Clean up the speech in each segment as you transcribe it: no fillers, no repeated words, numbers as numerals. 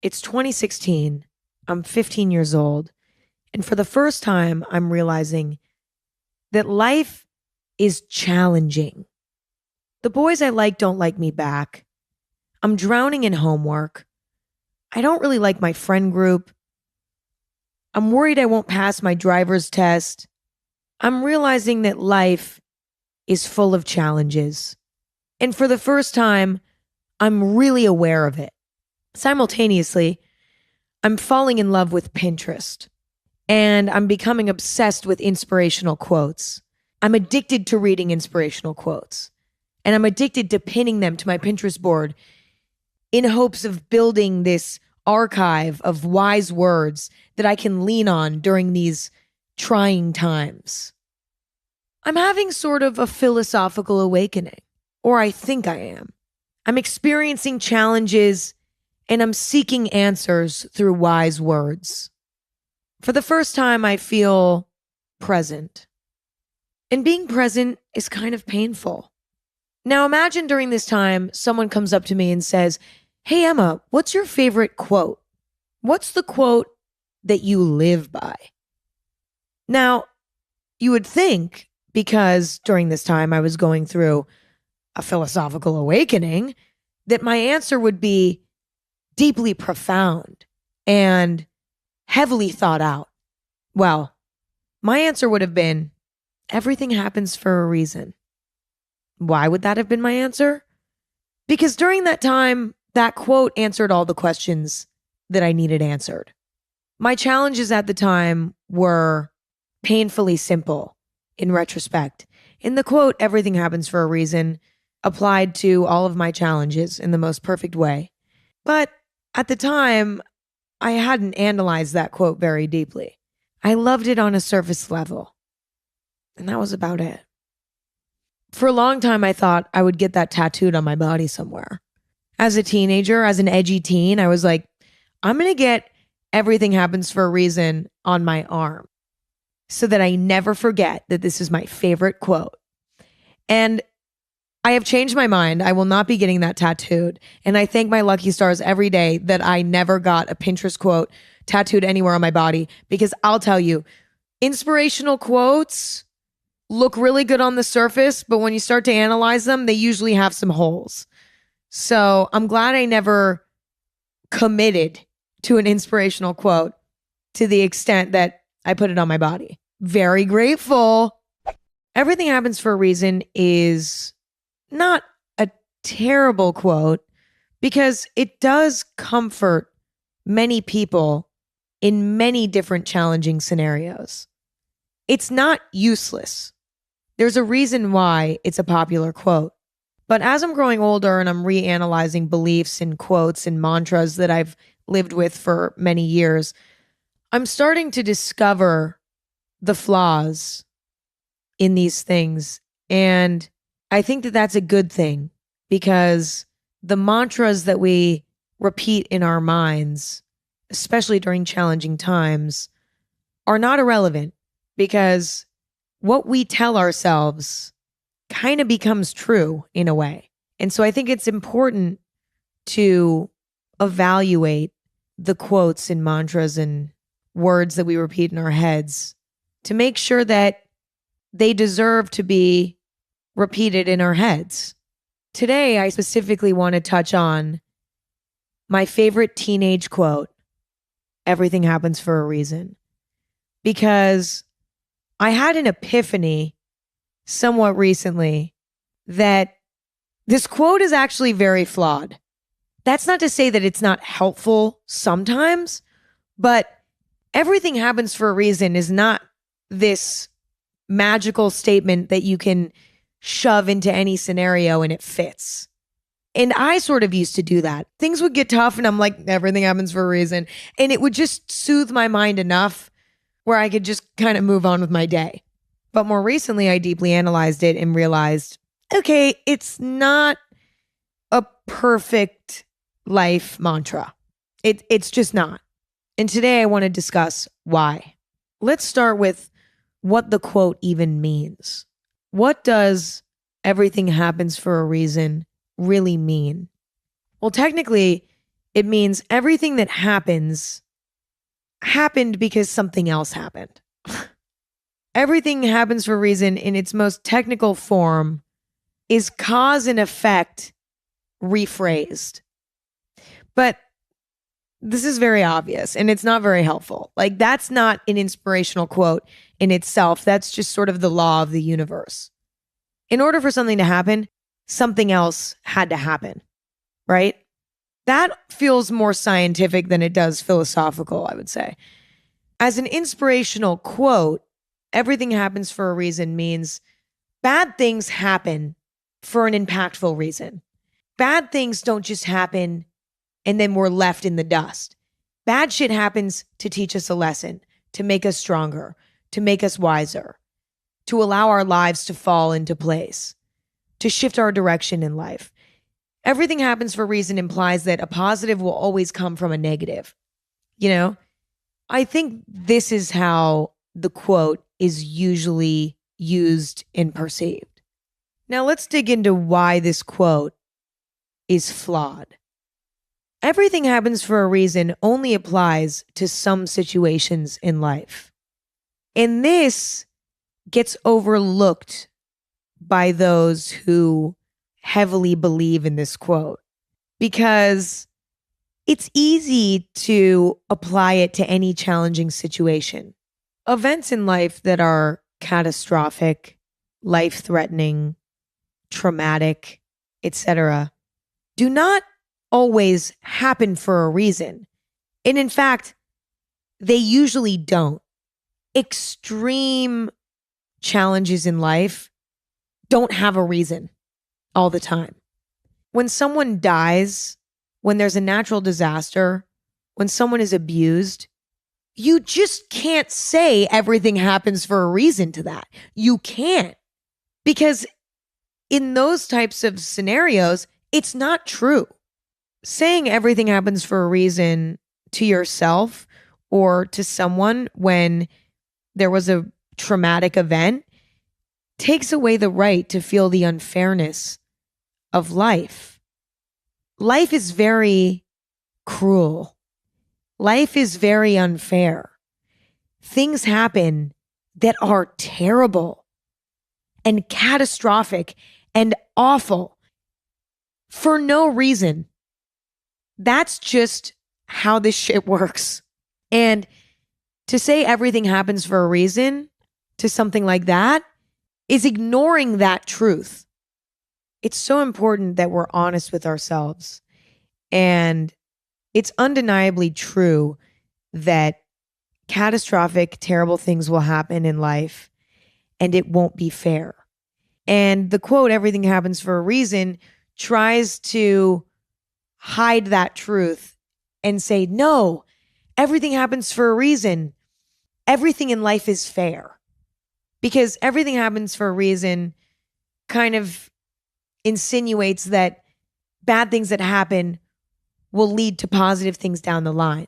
It's 2016. I'm 15 years old. And for the first time, I'm realizing that life is challenging. The boys I like don't like me back. I'm drowning in homework. I don't really like my friend group. I'm worried I won't pass my driver's test. I'm realizing that life is full of challenges. And for the first time, I'm really aware of it. Simultaneously, I'm falling in love with Pinterest and I'm becoming obsessed with inspirational quotes. I'm addicted to reading inspirational quotes and I'm addicted to pinning them to my Pinterest board in hopes of building this archive of wise words that I can lean on during these trying times. I'm having sort of a philosophical awakening, or I think I am. I'm experiencing challenges and I'm seeking answers through wise words. For the first time, I feel present. And being present is kind of painful. Now imagine during this time, someone comes up to me and says, "Hey Emma, what's your favorite quote? What's the quote that you live by?" Now, you would think, because during this time I was going through a philosophical awakening, that my answer would be deeply profound and heavily thought out. Well, my answer would have been, everything happens for a reason. Why would that have been my answer? Because during that time, that quote answered all the questions that I needed answered. My challenges at the time were painfully simple in retrospect. In the quote, everything happens for a reason, applied to all of my challenges in the most perfect way. But at the time, I hadn't analyzed that quote very deeply. I loved it on a surface level. And that was about it. For a long time, I thought I would get that tattooed on my body somewhere. As a teenager, as an edgy teen, I was like, I'm going to get everything happens for a reason on my arm so that I never forget that this is my favorite quote. And I have changed my mind. I will not be getting that tattooed. And I thank my lucky stars every day that I never got a Pinterest quote tattooed anywhere on my body, because I'll tell you, inspirational quotes look really good on the surface, but when you start to analyze them, they usually have some holes. So I'm glad I never committed to an inspirational quote to the extent that I put it on my body. Very grateful. Everything happens for a reason is not a terrible quote because it does comfort many people in many different challenging scenarios. It's not useless. There's a reason why it's a popular quote. But as I'm growing older and I'm reanalyzing beliefs and quotes and mantras that I've lived with for many years, I'm starting to discover the flaws in these things. And I think that that's a good thing, because the mantras that we repeat in our minds, especially during challenging times, are not irrelevant, because what we tell ourselves kind of becomes true in a way. And so I think it's important to evaluate the quotes and mantras and words that we repeat in our heads to make sure that they deserve to be repeated in our heads. Today, I specifically want to touch on my favorite teenage quote, "Everything happens for a reason," because I had an epiphany somewhat recently that this quote is actually very flawed. That's not to say that it's not helpful sometimes, but everything happens for a reason is not this magical statement that you can shove into any scenario and it fits. And I sort of used to do that. Things would get tough and I'm like, everything happens for a reason. And it would just soothe my mind enough where I could just kind of move on with my day. But more recently, I deeply analyzed it and realized, okay, it's not a perfect life mantra. It's just not. And today I want to discuss why. Let's start with what the quote even means. What does everything happens for a reason really mean? Well, technically, It means everything that happens happened because something else happened. Everything happens for a reason in its most technical form is cause and effect rephrased. But this is very obvious and it's not very helpful. Like, that's not an inspirational quote in itself. That's just sort of the law of the universe. In order for something to happen, something else had to happen, right? That feels more scientific than it does philosophical, I would say. As an inspirational quote, everything happens for a reason means bad things happen for an impactful reason. Bad things don't just happen and then we're left in the dust. Bad shit happens to teach us a lesson, to make us stronger, to make us wiser, to allow our lives to fall into place, to shift our direction in life. Everything happens for a reason implies that a positive will always come from a negative. You know, I think this is how the quote is usually used and perceived. Now let's dig into why this quote is flawed. Everything happens for a reason only applies to some situations in life. And this gets overlooked by those who heavily believe in this quote because it's easy to apply it to any challenging situation. Events in life that are catastrophic, life-threatening, traumatic, etc., do not always happen for a reason. And in fact, they usually don't. Extreme challenges in life don't have a reason all the time. When someone dies, when there's a natural disaster, when someone is abused, you just can't say everything happens for a reason to that. You can't. Because in those types of scenarios, it's not true. Saying everything happens for a reason to yourself or to someone when there was a traumatic event takes away the right to feel the unfairness of life. Life is very cruel. Life is very unfair. Things happen that are terrible and catastrophic and awful for no reason. That's just how this shit works. And to say everything happens for a reason to something like that is ignoring that truth. It's so important that we're honest with ourselves. And it's undeniably true that catastrophic, terrible things will happen in life and it won't be fair. And the quote, everything happens for a reason, tries to hide that truth and say, no, everything happens for a reason. Everything in life is fair. Because everything happens for a reason kind of insinuates that bad things that happen will lead to positive things down the line.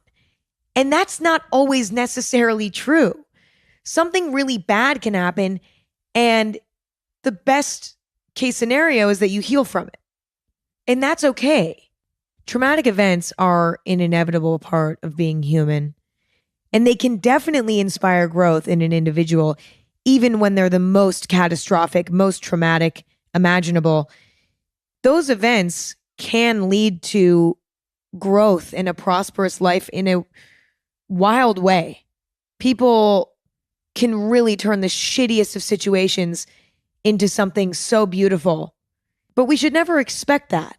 And that's not always necessarily true. Something really bad can happen, and the best case scenario is that you heal from it. And that's okay. Traumatic events are an inevitable part of being human, and they can definitely inspire growth in an individual, even when they're the most catastrophic, most traumatic imaginable. Those events can lead to growth and a prosperous life in a wild way. People can really turn the shittiest of situations into something so beautiful. But we should never expect that.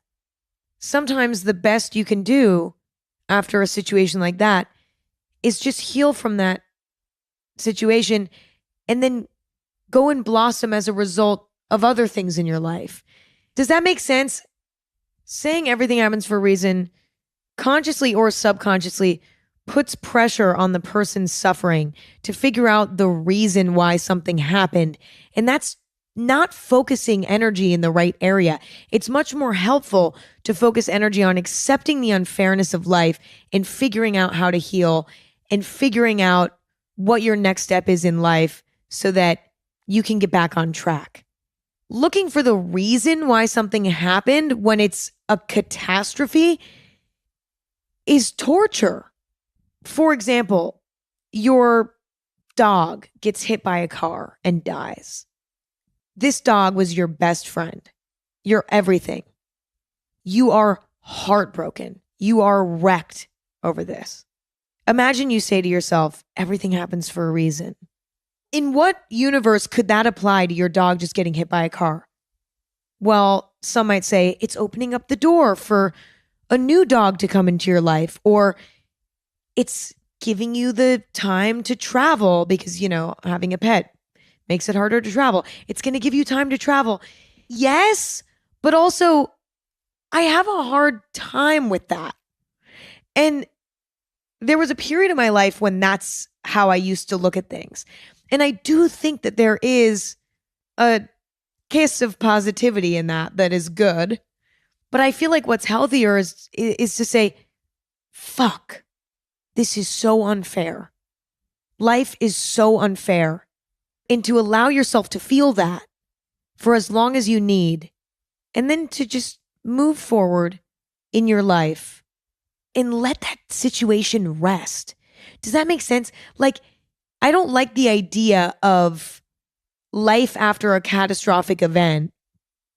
Sometimes the best you can do after a situation like that is just heal from that situation and then go and blossom as a result of other things in your life. Does that make sense? Saying everything happens for a reason, consciously or subconsciously, puts pressure on the person suffering to figure out the reason why something happened. And that's not focusing energy in the right area. It's much more helpful to focus energy on accepting the unfairness of life and figuring out how to heal and figuring out what your next step is in life so that you can get back on track. Looking for the reason why something happened when it's a catastrophe is torture. For example, your dog gets hit by a car and dies. This dog was your best friend, your everything. You are heartbroken. You are wrecked over this. Imagine you say to yourself, everything happens for a reason. In what universe could that apply to your dog just getting hit by a car? Well, some might say it's opening up the door for a new dog to come into your life, or it's giving you the time to travel because, having a pet makes it harder to travel. It's going to give you time to travel. Yes, but also I have a hard time with that. And there was a period in my life when that's how I used to look at things. And I do think that there is a kiss of positivity in that is good. But I feel like what's healthier is to say, fuck, this is so unfair. Life is so unfair. And to allow yourself to feel that for as long as you need, and then to just move forward in your life and let that situation rest. Does that make sense? Like, I don't like the idea of life after a catastrophic event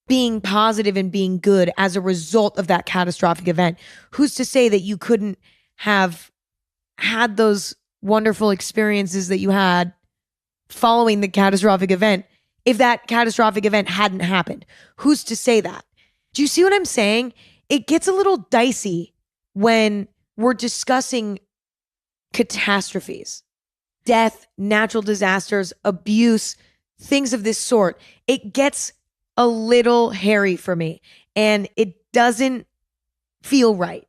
being positive and being good as a result of that catastrophic event. Who's to say that you couldn't have had those wonderful experiences that you had following the catastrophic event if that catastrophic event hadn't happened? Who's to say that? Do you see what I'm saying? It gets a little dicey when we're discussing catastrophes, death, natural disasters, abuse, things of this sort. It gets a little hairy for me and it doesn't feel right.